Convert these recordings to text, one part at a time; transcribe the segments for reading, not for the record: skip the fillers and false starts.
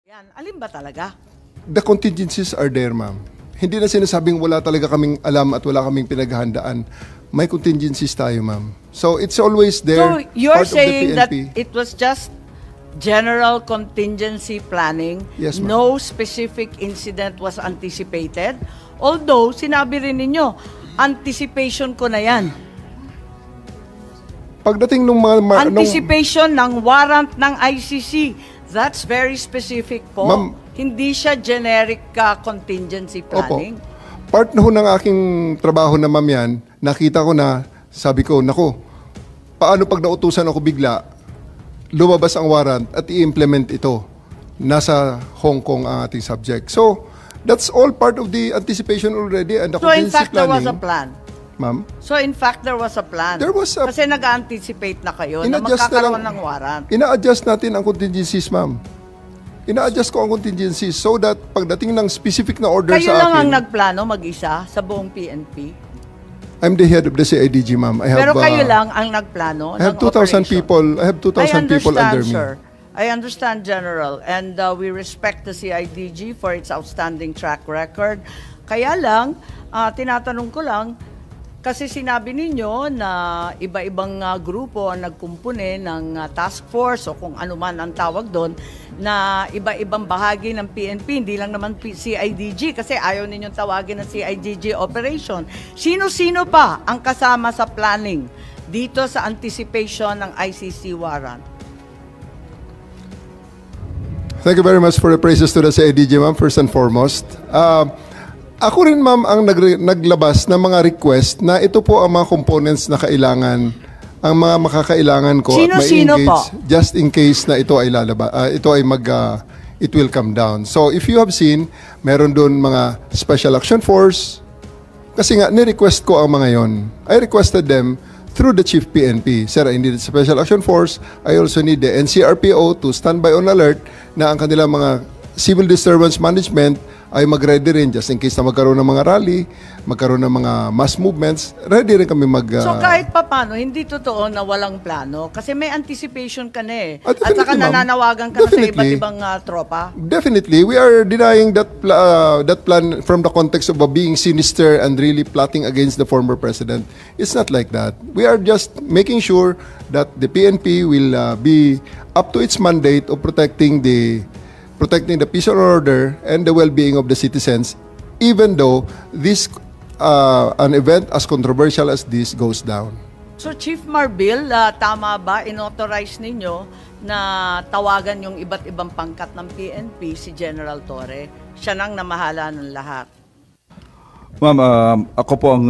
Yan, alin ba talaga? The contingencies are there, ma'am. Hindi na sinasabing wala talaga kaming alam at wala kaming pinaghahandaan. May contingencies tayo, ma'am. So it's always there. So you're part of the saying that PNP. it was just general contingency planning, Yes, ma'am. no specific incident was anticipated? Although, sinabi rin ninyo, anticipation ko na yan. Pagdating nung mga... Anticipation ng warrant ng ICC. That's very specific po. Ma'am, Hindi siya generic contingency planning. Opo. Part na ho ng aking trabaho na, ma'am, yan, nakita ko na, sabi ko, nako, paano pag nautusan ako bigla, lumabas ang warrant at i-implement ito. Nasa Hong Kong ang ating subject. So, that's all part of the anticipation already and the So in contingency fact, there was planning. a plan. Ma'am, So in fact, there was a plan. There was a- Kasi nag-anticipate na kayo na ina-adjust na magkakaroon lang. ng warrant. Ina-adjust natin ang contingencies, ma'am. Ina-adjust ko ang contingencies so that pagdating ng specific na order Kayo sa lang ang akin, nagplano mag-isa sa buong PNP. I'm the head of the CIDG, ma'am. Pero kayo lang ang nagplano I have ng 2,000 operation. people. I have 2,000 people under me. Sir. I understand, General. And we respect the CIDG for its outstanding track record. Kaya lang, tinatanong ko lang, kasi sinabi ninyo na iba-ibang grupo ang nagkumpune ng task force o kung ano man ang tawag doon, na iba-ibang bahagi ng PNP, hindi lang naman CIDG kasi ayaw ninyong tawagin ng CIDG operation. Sino-sino pa ang kasama sa planning dito sa anticipation ng ICC warrant? Thank you very much for the praises to the CIDG, ma'am, first and foremost. Ako rin, ma'am, ang naglabas ng mga request na ito po ang mga components na kailangan, ang mga makakailangan ko at Sino-sino ma-engage po? just in case na ito ay it will come down. So if you have seen, meron doon mga Special Action Force, kasi nga, ni-request ko ang mga yon. I requested them through the Chief PNP. Sir, I need the Special Action Force. I also need the NCRPO to stand by on alert na ang kanilang mga civil disturbance management ay mag-ready rin just in case na magkaroon ng mga rally, magkaroon ng mga mass movements, ready rin kami So kahit pa paano, hindi totoo na walang plano kasi may anticipation ka na eh. At definitely, saka ma'am. nananawagan ka na sa iba't Definitely. ibang tropa. Definitely, we are denying that plan from the context of being sinister and really plotting against the former president. It's not like that. We are just making sure that the PNP will be up to its mandate of protecting the peace and order and the well-being of the citizens, even though this an event as controversial as this goes down. So Chief Marbil, tama ba inauthorize ninyo na tawagan yung iba't ibang pangkat ng PNP si General Torre? Siya nang namahala ng lahat. Ma'am, ako po ang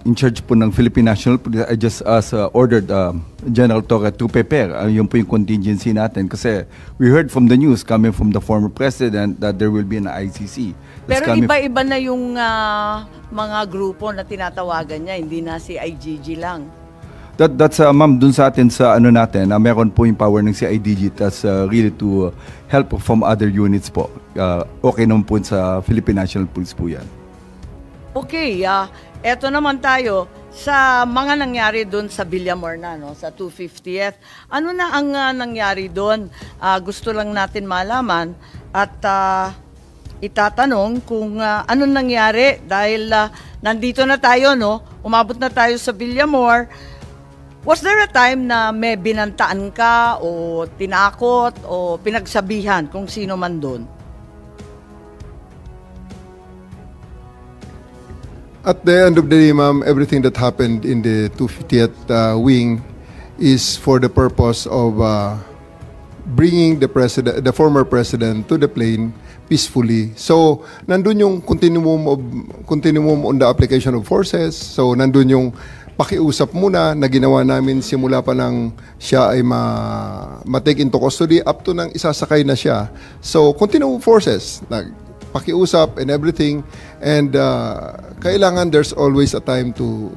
in charge po ng Philippine National Police. I just ordered General Torre to prepare. Yun po yung contingency natin. Kasi we heard from the news coming from the former president that there will be an ICC. Pero iba-iba na yung mga grupo na tinatawagan niya, hindi na si IGG lang. That's ma'am, dun sa atin sa ano natin, meron po yung power ng CIDG that's really to help from other units po. Okay naman po sa Philippine National Police po yan. Okay, eto naman tayo sa mga nangyari doon sa Villamor na, no, sa 250th. Ano na ang nangyari doon? Gusto lang natin malaman at itatanong kung anong nangyari dahil nandito na tayo, no? Umabot na tayo sa Villamor. Was there a time na may binantaan ka o tinakot o pinagsabihan kung sino man doon? At the end of the day, ma'am, everything that happened in the 250th wing is for the purpose of bringing the former president to the plane peacefully. So, nandun yung continuum on the application of forces. So, nandun yung pakiusap muna na ginawa namin simula pa nang siya ay ma-take into custody up to nang isasakay na siya. So, continuum forces, pakiusap and everything, and kailangan there's always a time to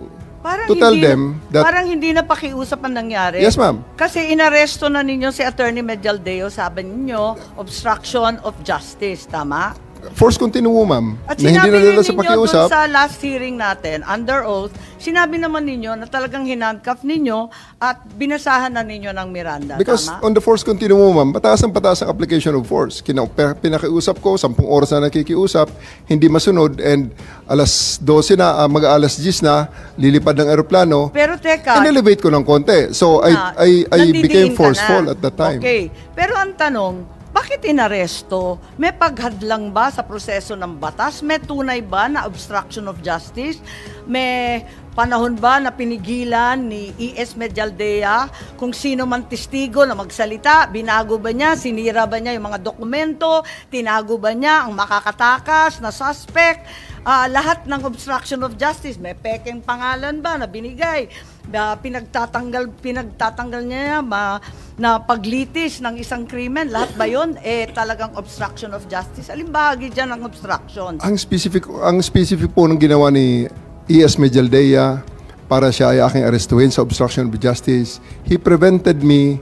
tell them that... Parang hindi na pakiusap ang nangyari. Yes, ma'am. Kasi inaresto na ninyo si Attorney Medialdeo, sabi ninyo, obstruction of justice, tama? force continuo, ma'am. At Na hindi sinabi nadala sa ninyo pakiusap. dun sa last hearing natin, under oath, sinabi naman ninyo na talagang hinandcuff ninyo at binasahan na ninyo ng Miranda. Because Tama? on the force continuum, ma'am, pataas ang application of force. Pinakiusap ko, 10 oras na nakikiusap, hindi masunod, and alas 12 na, mag-alas 10 na, lilipad ng aeroplano, Pero teka, in-elevate ko ng konti. So, I nandidiin became ka forceful na. at that time. Okay. Pero ang tanong, bakit inaresto? May paghadlang ba sa proseso ng batas? May tunay ba na obstruction of justice? May panahon ba na pinigilan ni E.S. Medialdea kung sino man testigo na magsalita? Binago ba niya? Sinira ba niya yung mga dokumento? Tinago ba niya ang makakatakas na suspect? Lahat ng obstruction of justice, may pekeng pangalan ba na binigay? Pinagtatanggal niya na paglitis ng isang krimen, lahat ba yun? Talagang obstruction of justice. Alin bahagi dyan ng obstruction? Ang specific po ng ginawa ni E.S. Medialdea para siya ay aking arestuhin sa obstruction of justice, he prevented me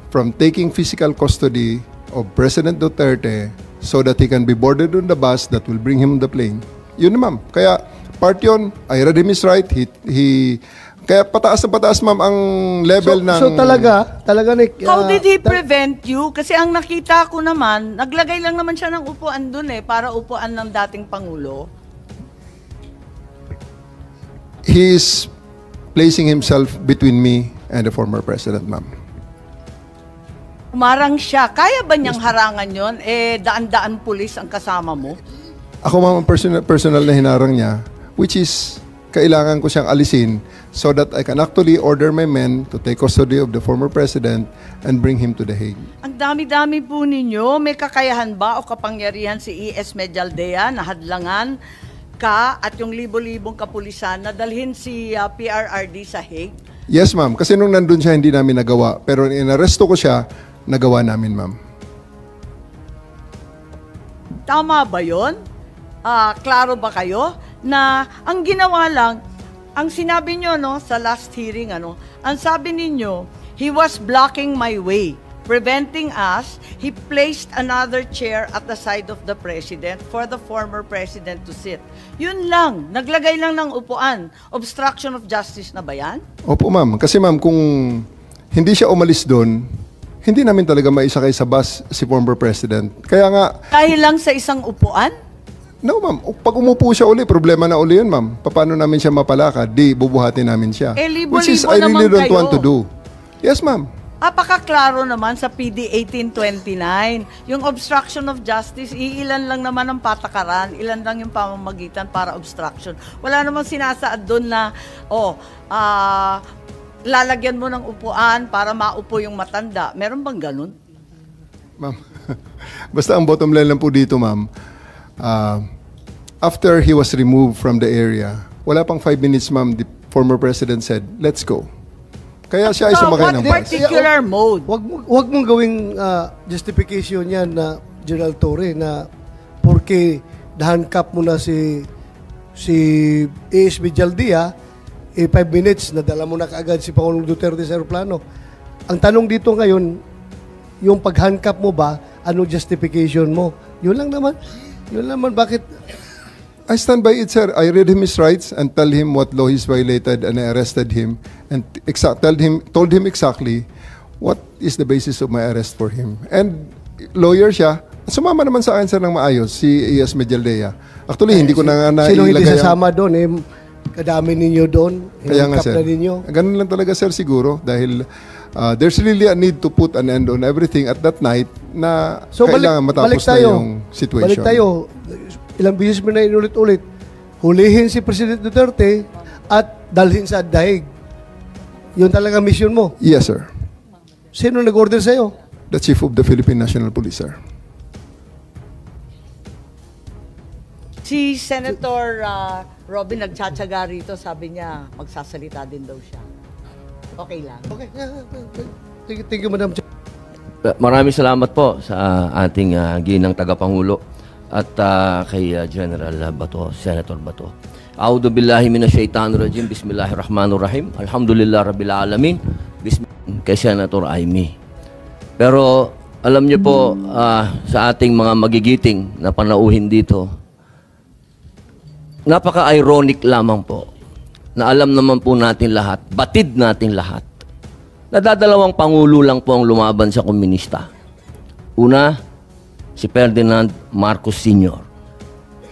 from taking physical custody of President Duterte so that he can be boarded on the bus that will bring him on the plane. Yun na, ma'am. Kaya part yun, I read him his right. Kaya pataas na pataas, ma'am, ang level ng... So talaga How did he prevent you? Kasi ang nakita ko naman, naglagay lang naman siya ng upuan dun para upuan ng dating Pangulo. He is placing himself between me and the former president, ma'am. Umarang siya. Kaya ba niyang harangan yon? Daan-daan pulis ang kasama mo? Ako, ma'am, ang personal na hinarang niya, which is kailangan ko siyang alisin so that I can actually order my men to take custody of the former president and bring him to The Hague. Ang dami-dami po ninyo. May kakayahan ba o kapangyarihan si E.S. Medialdea na hadlangan ka at yung libo-libong kapulisan na dalhin si PRRD sa Hague? Yes, ma'am. Kasi nung nandun siya, hindi namin nagawa. Pero inaresto ko siya, nagawa namin, ma'am. Tama ba yun? Klaro ba kayo na ang ginawa lang, ang sinabi nyo sa last hearing, ang sabi ninyo, he was blocking my way, preventing us. He placed another chair at the side of the president for the former president to sit. Yun lang, naglagay lang ng upuan. Obstruction of justice na ba yan? Opo, ma'am. Kasi, ma'am, kung hindi siya umalis doon, hindi namin talaga maisakay sa bus si former president. Kaya nga... Dahil lang sa isang upuan? No, ma'am. Pag umupo siya uli, problema na uli yun, ma'am. Paano namin siya mapalakad? Di, bubuhatin namin siya. Libo-libo Which is, I really naman don't kayo. want to do. Yes, ma'am. Apakaklaro naman sa PD 1829. Yung obstruction of justice, iilan lang naman ang patakaran, ilan lang yung pamamagitan para obstruction. Wala namang sinasaad doon na, lalagyan mo ng upuan para maupo yung matanda. Meron bang ganun? Ma'am, basta ang bottom line lang po dito, ma'am, after he was removed from the area, wala pang 5 minutes, ma'am, the former president said, let's go. Kaya siya ay sumakay ng What bus. particular mode? Wag mong gawing justification yan na General Torre na porque nahandcuff mo na si A.S. Medialdea, 5 minutes nadala mo na kaagad si Pangulong Duterte sa aeroplano. Ang tanong dito ngayon, yung pag-handcuff mo ba, ano justification mo? Yun lang naman, bakit? I stand by it, sir. I read him his rights and tell him what law he's violated, and I arrested him and told him exactly what is the basis of my arrest for him. And lawyer siya. Sumama naman sa akin, sir, ng maayos, si E.S. Medialdea. Actually, hindi ko na nga Sino hindi nailagay sasama doon? Kadami ninyo doon. Kaya nga, Handcuff sir. na ninyo. Ganun lang talaga, sir, siguro. Dahil there's really a need to put an end on everything at that night na kailangan matapos na yung situation. Balik tayo. Ilang beses mo na inulit-ulit. Hulihin si President Duterte at dalhin sa daig. Yun talaga mission mo. Yes, sir. Sino nag-order sa'yo? The Chief of the Philippine National Police, sir. Si Senator Robin nagtsatsaga rito, sabi niya magsasalita din daw siya. Okay lang. Okay. Thank you, Madam. Maraming salamat po sa ating ginang tagapangulo at kay General Bato, Senator Bato. A'udhu billahi minasyaitanir rajim. Bismillahirrahmanirrahim. Alhamdulillah rabbil alamin. Kay Senator Amy. Pero alam niyo po, sa ating mga magigiting na panauhin dito, napaka-ironic lamang po na alam naman po natin lahat, batid natin lahat, na dadalawang pangulo lang po ang lumaban sa komunista. Una, si Ferdinand Marcos Sr.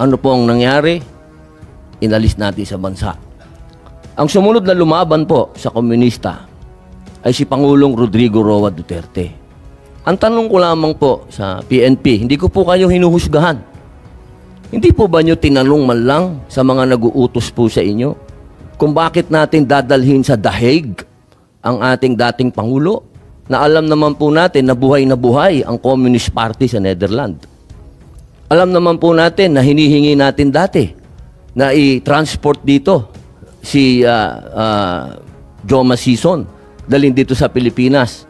Ano po ang nangyari? Inalis natin sa bansa. Ang sumunod na lumaban po sa komunista ay si Pangulong Rodrigo Roa Duterte. Ang tanong ko lamang po sa PNP, hindi ko po kayo hinuhusgahan. Hindi po ba nyo tinanong man lang sa mga nag-uutos po sa inyo kung bakit natin dadalhin sa The Hague ang ating dating Pangulo na alam naman po natin na buhay ang Communist Party sa Netherlands? Alam naman po natin na hinihingi natin dati na i-transport dito si Joma Sison, dalhin dito sa Pilipinas.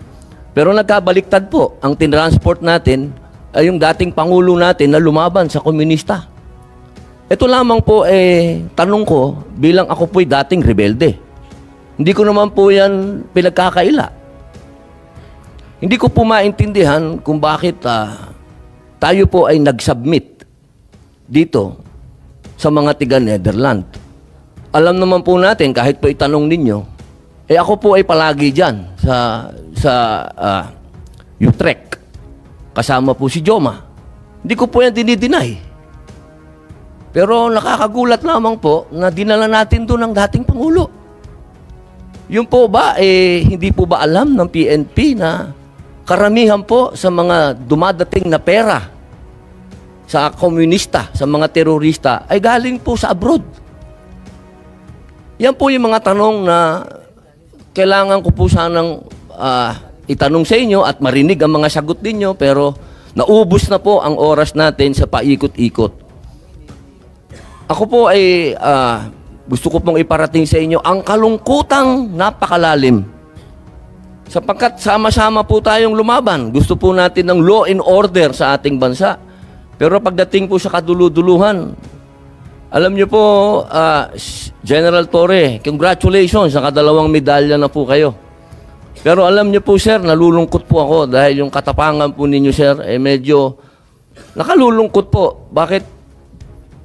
Pero nagkabaliktad po, ang tinransport natin ay yung dating Pangulo natin na lumaban sa komunista. Ito lamang po, tanong ko, bilang ako po'y dating rebelde. Hindi ko naman po yan pinagkakaila. Hindi ko po maintindihan kung bakit tayo po ay nag-submit dito sa mga tiga-Netherlands. Alam naman po natin, kahit po itanong ninyo, ako po ay palagi dyan sa Utrecht. Kasama po si Joma. Hindi ko po yan dinideny. Pero nakakagulat lamang po na dinala natin doon ang dating Pangulo. Yun po ba, hindi po ba alam ng PNP na karamihan po sa mga dumadating na pera sa komunista, sa mga terorista, ay galing po sa abroad? Yan po yung mga tanong na kailangan ko po sanang itanong sa inyo at marinig ang mga sagot ninyo, pero naubos na po ang oras natin sa paikot-ikot. Ako po ay gusto ko pong iparating sa inyo ang kalungkutang napakalalim. Sapagkat sama-sama po tayong lumaban. Gusto po natin ng law and order sa ating bansa. Pero pagdating po sa kaduluduluhan, alam niyo po, General Torre, congratulations, nakadalawang medalya na po kayo. Pero alam niyo po, sir, nalulungkot po ako dahil yung katapangan po ninyo, sir, medyo nakalulungkot po. Bakit?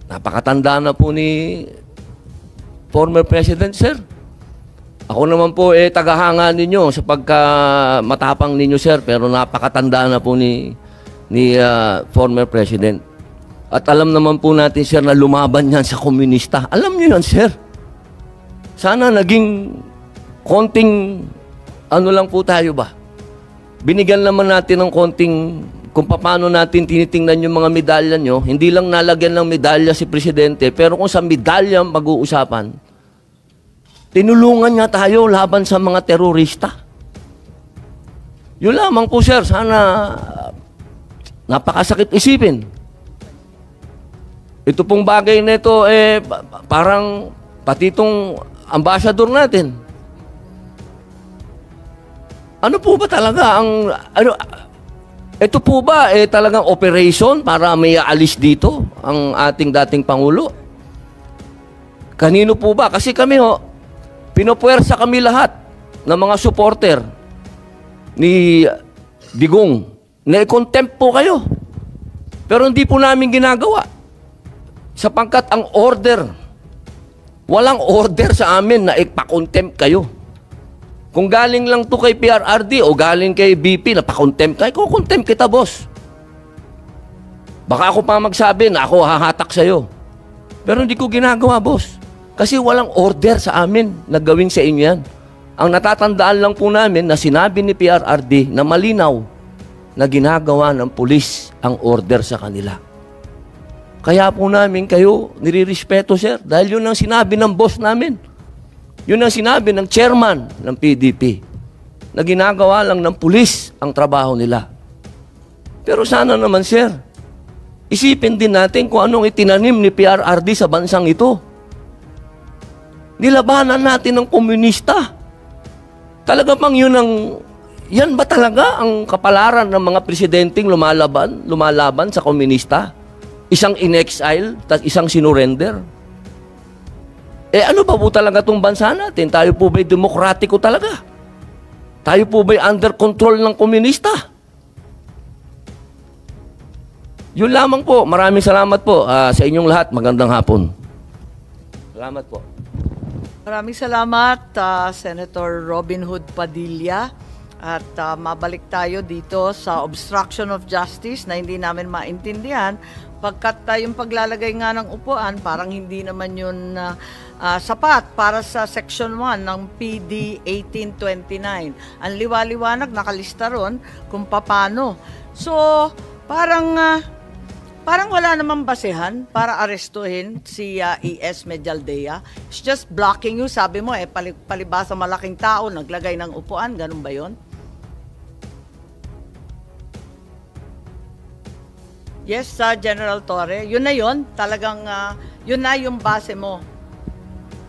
Napakatanda na po ni former President, sir. Ako naman po, tagahanga ninyo sa pagkamatapang ninyo, sir, pero napakatanda na po ni former President. At alam naman po natin, sir, na lumaban yan sa komunista. Alam niyo yan, sir. Sana naging konting ano lang po tayo ba? Binigyan naman natin ng konting kung paano natin tinitingnan yung mga medalya nyo. Hindi lang nalagyan ng medalya si Presidente, pero kung sa medalya mag-uusapan, tinulungan niya tayo laban sa mga terorista. Yun lamang po, sir. Sana napakasakit isipin. Ito pong bagay na ito, parang pati itong ambassador natin. Ano po ba talaga ang ito po ba talagang operation para may aalis dito ang ating dating Pangulo? Kanino po ba? Kasi kami pinopuwersa kami lahat ng mga supporter ni Digong na i-contempt po kayo. Pero hindi po namin ginagawa. Sapagkat ang order, walang order sa amin na ipa-contempt kayo. Kung galing lang to kay PRRD o galing kay BP, napakontempt ka, kukontempt kita, boss. Baka ako pa magsabi na ako hahatak sa'yo. Pero hindi ko ginagawa, boss. Kasi walang order sa amin na gawin sa inyo yan. Ang natatandaan lang po namin na sinabi ni PRRD na malinaw na ginagawa ng pulis ang order sa kanila. Kaya po namin kayo nirirespeto, sir, dahil yun ang sinabi ng boss namin. Yun ang sinabi ng chairman ng PDP na ginagawa lang ng pulis ang trabaho nila. Pero sana naman, sir, isipin din natin kung anong itinanim ni PRRD sa bansang ito. Nilabanan natin ng komunista. Talaga bang yan ba talaga ang kapalaran ng mga presidenteng lumalaban sa komunista? Isang in-exile, isang sinurrender? Ano ba po talaga itong bansa natin? Tayo po ba'y demokratiko talaga? Tayo po ba'y under control ng komunista? Yun lamang po. Maraming salamat po sa inyong lahat. Magandang hapon. Salamat po. Maraming salamat, Senator Robin Hood Padilla. At mabalik tayo dito sa obstruction of justice na hindi namin maintindihan pagkat yung paglalagay nga ng upuan, parang hindi naman yun sapat para sa Section 1 ng PD 1829. Ang liwaliwanag, nakalista ron kung paano. So, parang wala namang basehan para arestuhin si E.S. Medialdea. It's just blocking you. Sabi mo, palibasa malaking tao, naglagay ng upuan. Ganun ba yun? Yes, General Torre. Yun na yun. Talagang yun na yung base mo.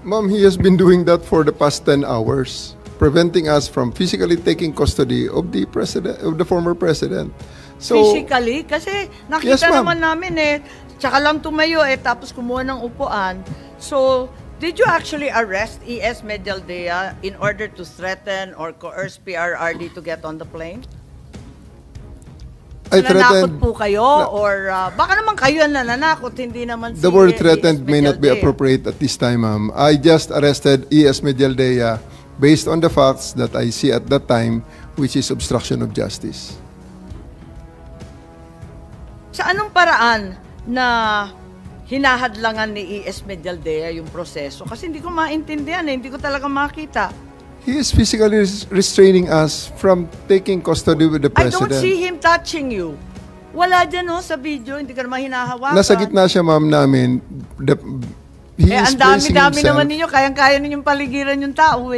Ma'am, he has been doing that for the past 10 hours, preventing us from physically taking custody of the president, of the former president. So, Physically? Kasi nakita Yes, ma'am. naman namin tsaka lang tumayo tapos kumuha ng upuan. So, did you actually arrest E.S. Medialdea in order to threaten or coerce PRRD to get on the plane? I Nanakot threatened. po kayo or baka naman kayo ang nananakot, hindi naman si The word E.S. threatened may not be Medialdea. appropriate at this time, ma'am. I just arrested E.S. Medialdea based on the facts that I see at that time, which is obstruction of justice. Sa anong paraan na hinahadlangan ni E.S. Medialdea yung proseso? Kasi hindi ko maintindihan, hindi ko talaga makita. He is physically restraining us from taking custody with the I president. don't see him touching you. Wala dyan sa video, hindi ka naman hinahawakan. Nasa gitna siya, ma'am, namin. He is ang placing dami-dami himself. naman ninyo, kayang-kaya ninyong paligiran yung tao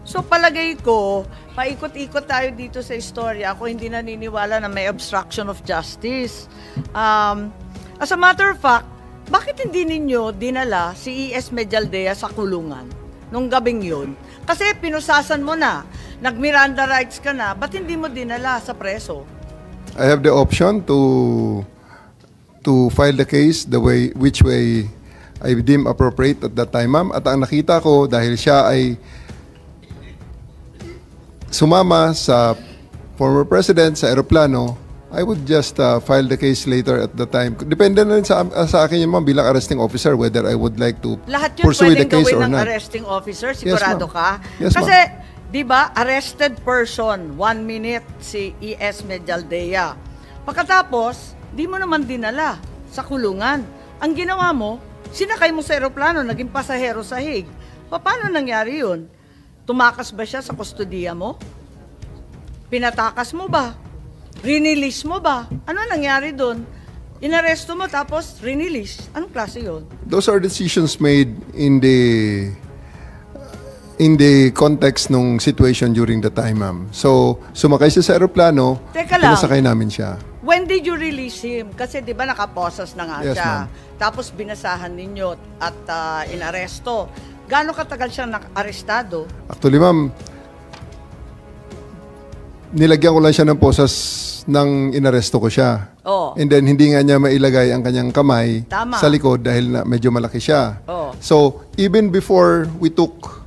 So palagay ko, paikot-ikot tayo dito sa istorya. Ako hindi naniniwala na may obstruction of justice. As a matter of fact, bakit hindi ninyo dinala si E.S. Medialdea sa kulungan nung gabing yun? Kasi pinusasan mo na, nag-Miranda rights ka na, ba't hindi mo dinala sa preso? I have the option to file the case which way I deem appropriate at that time, ma'am. At ang nakita ko, dahil siya ay sumama sa former president sa eroplano, I would just file the case later at the time. Depende na rin sa akin yun, ma'am, bilang arresting officer, whether I would like to Lahat yun pursue the pwedeng case gawin or ng not. arresting officer, sigurado ma'am. ka? Yes, Kasi, di ba, arrested person, 1 minute si E.S. Medialdea. Pagkatapos, di mo naman dinala sa kulungan. Ang ginawa mo, sinakay mo sa eroplano, naging pasahero sa Hague. Paano nangyari yun? Tumakas ba siya sa kustodiya mo? Pinatakas mo ba? Rinilis mo ba? Ano nangyari doon? Inaresto mo tapos rinilis. Anong klase yun? Those are decisions made in the context nung situation during the time, ma'am. So, sumakay siya sa eroplano, Teka lang. pinasakay namin siya. When did you release him? Kasi di ba nakaposas na nga Yes, siya. ma'am. Tapos binasahan ninyo at inaresto. Gaano katagal siya arestado? Actually, ma'am, nilagyan ko lang siya ng posas nang inaresto ko siya. Oo. And then, hindi nga niya mailagay ang kanyang kamay Tama. sa likod dahil na medyo malaki siya. Oo. So, even before we took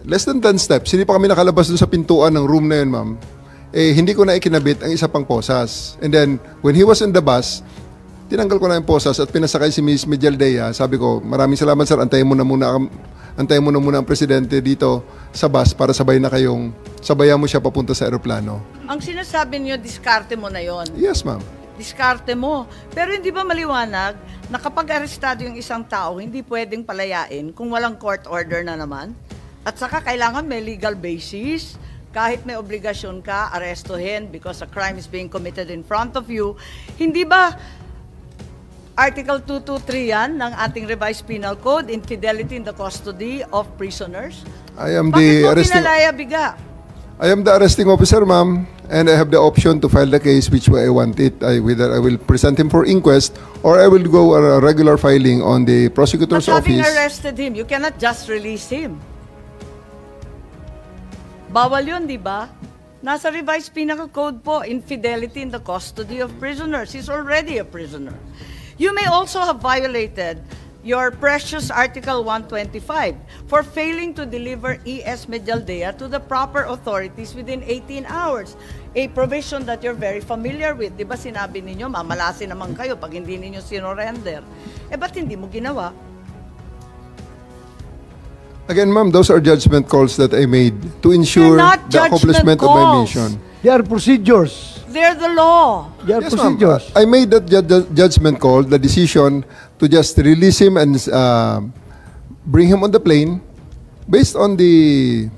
less than 10 steps, hindi pa kami nakalabas dun sa pintuan ng room na yun, ma'am, hindi ko na ikinabit ang isa pang posas. And then, when he was in the bus, tinanggal ko na yung posas at pinasakay si Ms. Medialdea. Sabi ko, maraming salamat, sir. Antayin mo na muna ang presidente dito sa bus para sabayan mo siya papunta sa eroplano. Ang sinasabi niyo, diskarte mo na yon. Yes, ma'am. Diskarte mo. Pero hindi ba maliwanag na kapag arestado yung isang tao, hindi pwedeng palayain kung walang court order na naman? At saka kailangan may legal basis. Kahit may obligasyon ka, arestuhin because a crime is being committed in front of you. Hindi ba Article 223 yan ng ating revised penal code, infidelity in the custody of prisoners? I am Bakit the mo arresting pinalaya biga? I am the arresting officer, ma'am, and I have the option to file the case which way I want it. Whether I will present him for inquest or I will go a regular filing on the prosecutor's But having office. arrested him, you cannot just release him. Bawal yun, di ba? Nasa revised penal code po, infidelity in the custody of prisoners. He's already a prisoner. You may also have violated your precious Article 125 for failing to deliver ES Medialdea to the proper authorities within 18 hours. A provision that you're very familiar with. Di ba sinabi ninyo, mamalasin naman kayo pag hindi ninyo sinurrender. Ba't hindi mo ginawa? Again, ma'am, those are judgment calls that I made to ensure They're not the accomplishment judgment of my calls. mission. They are procedures. They're the law. They are Yes, ma'am. procedures. I made that judgment call, the decision to just release him and bring him on the plane based on the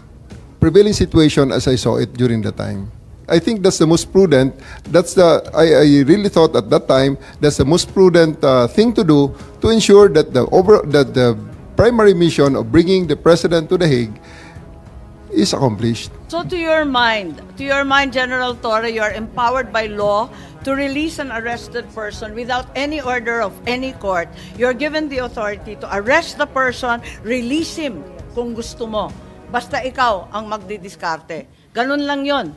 prevailing situation as I saw it during the time. I think that's the most prudent. I really thought at that time that's the most prudent thing to do to ensure that the primary mission of bringing the president to The Hague is accomplished. So to your mind, General Torre, you are empowered by law to release an arrested person without any order of any court. You're given the authority to arrest the person, release him kung gusto mo. Basta ikaw ang magdidiskarte. Ganun lang yon.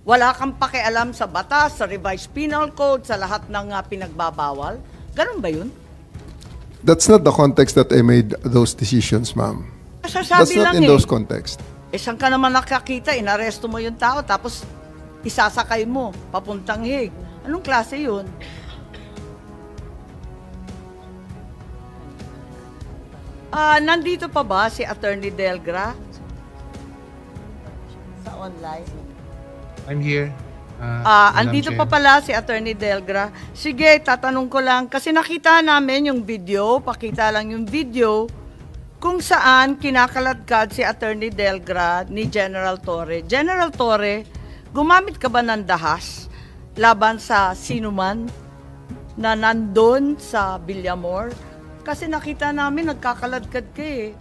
Wala kang pakialam sa batas, sa revised penal code, sa lahat ng pinagbabawal. Ganun ba yun? That's not the context that I made those decisions, ma'am. That's Sasabi not lang in those contexts. saan ka naman nakakita, inaresto mo yung tao, tapos isasakay mo, papuntang Hague. Anong klase yun? Nandito pa ba si Attorney Delgra? Sa online? I'm here. Andito pa pala si Attorney Delgra. Sige, tatanong ko lang, kasi nakita namin yung video, pakita lang yung video, kung saan kinakaladkad si Attorney Delgra ni General Torre. General Torre, gumamit ka ba ng dahas laban sa sinuman na nandun sa Villamor? Kasi nakita namin nagkakaladkad ka eh.